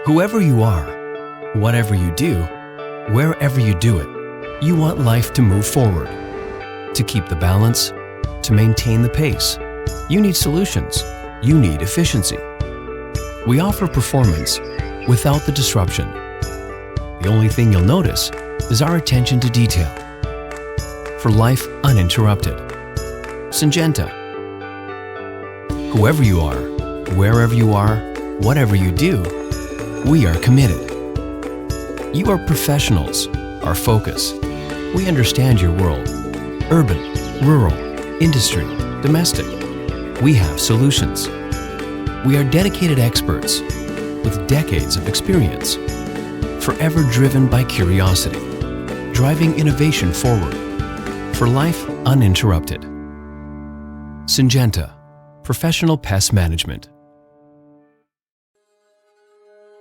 Whoever you are, whatever you do, wherever you do it, you want life to move forward. To keep the balance, to maintain the pace, you need solutions. You need efficiency. We offer performance without the disruption. The only thing you'll notice is our attention to detail. For life uninterrupted. Syngenta. Whoever you are, wherever you are, whatever you do, we are committed. You are professionals, our focus. We understand your world. Urban, rural, industry, domestic. We have solutions. We are dedicated experts with decades of experience, forever driven by curiosity, driving innovation forward, for life uninterrupted. Syngenta, Professional Pest Management.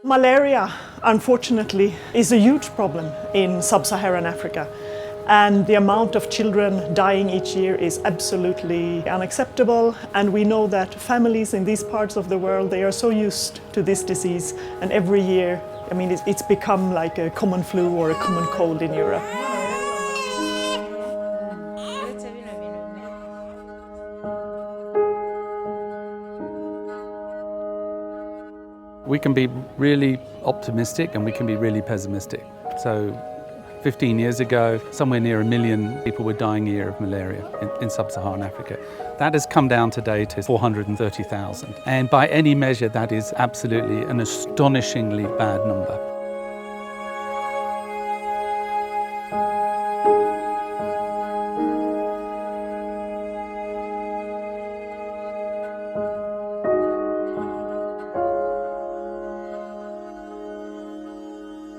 Malaria, unfortunately, is a huge problem in sub-Saharan Africa. And the amount of children dying each year is absolutely unacceptable. And we know that families in these parts of the world, they are so used to this disease. And every year, I mean, it's become like a common flu or a common cold in Europe. We can be really optimistic and we can be really pessimistic. So 15 years ago, somewhere near 1 million people were dying a year of malaria in sub-Saharan Africa. That has come down today to 430,000. And by any measure, that is absolutely an astonishingly bad number.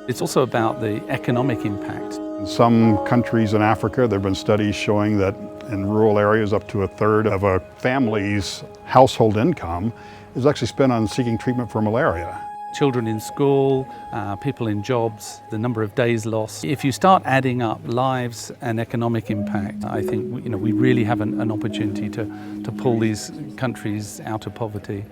It's also about the economic impact. In some countries in Africa, there have been studies showing that in rural areas up to a third of a family's household income is actually spent on seeking treatment for malaria. Children in school, people in jobs, the number of days lost. If you start adding up lives and economic impact, I think we really have an opportunity to pull these countries out of poverty.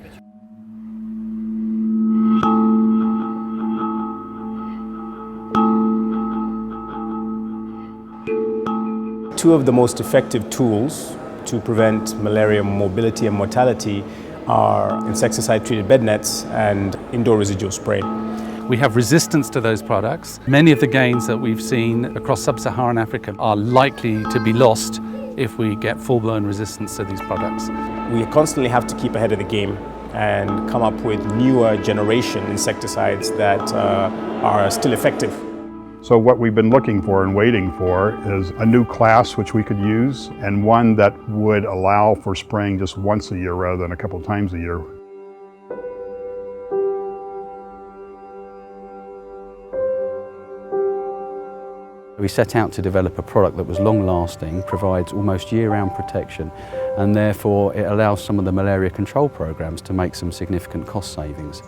Two of the most effective tools to prevent malaria morbidity and mortality are insecticide-treated bed nets and indoor residual spray. We have resistance to those products. Many of the gains that we've seen across sub-Saharan Africa are likely to be lost if we get full-blown resistance to these products. We constantly have to keep ahead of the game and come up with newer generation insecticides that are still effective. So what we've been looking for and waiting for is a new class which we could use, and one that would allow for spraying just once a year rather than a couple times a year. We set out to develop a product that was long-lasting, provides almost year-round protection, and therefore it allows some of the malaria control programs to make some significant cost savings.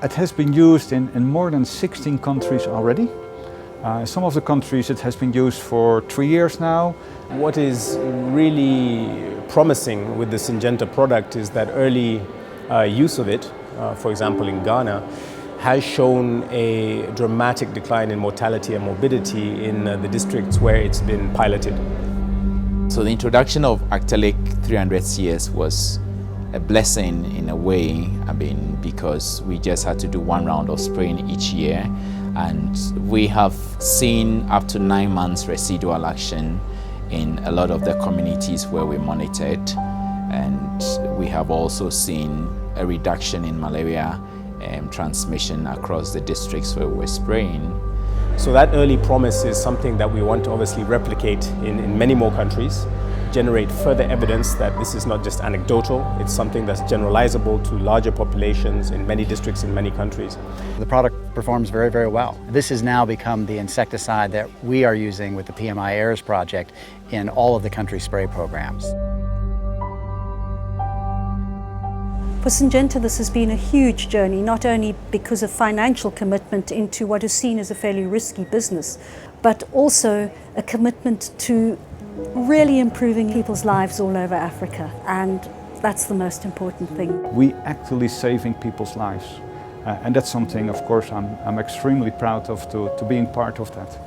It has been used in more than 16 countries already. Some of the countries it has been used for 3 years now. What is really promising with the Syngenta product is that early use of it, for example in Ghana, has shown a dramatic decline in mortality and morbidity in the districts where it's been piloted. So the introduction of Actelic 300CS was a blessing in a way, because we just had to do one round of spraying each year, and we have seen up to 9 months residual action in a lot of the communities where we monitored, and we have also seen a reduction in malaria transmission across the districts where we're spraying. So that early promise is something that we want to obviously replicate in many more countries, generate further evidence that this is not just anecdotal, it's something that's generalizable to larger populations in many districts in many countries. The product performs very, very well. This has now become the insecticide that we are using with the PMI AIRS project in all of the country spray programs. For Syngenta, this has been a huge journey, not only because of financial commitment into what is seen as a fairly risky business, but also a commitment to really improving people's lives all over Africa, and that's the most important thing. We actually saving people's lives, and that's something, of course, I'm extremely proud of to being part of that.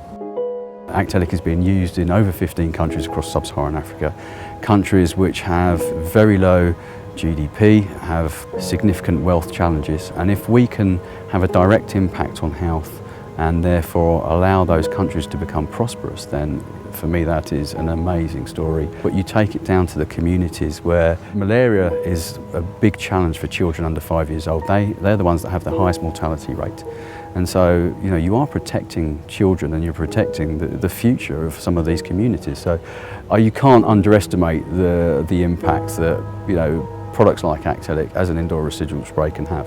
Actellic is being used in over 15 countries across sub-Saharan Africa, countries which have very low GDP, have significant wealth challenges, and if we can have a direct impact on health and therefore allow those countries to become prosperous, then for me that is an amazing story. But you take it down to the communities where malaria is a big challenge for children under 5 years old. They're the ones that have the highest mortality rate. And so, you are protecting children and you're protecting the future of some of these communities. So you can't underestimate the impact that, products like Actellic as an indoor residual spray can have.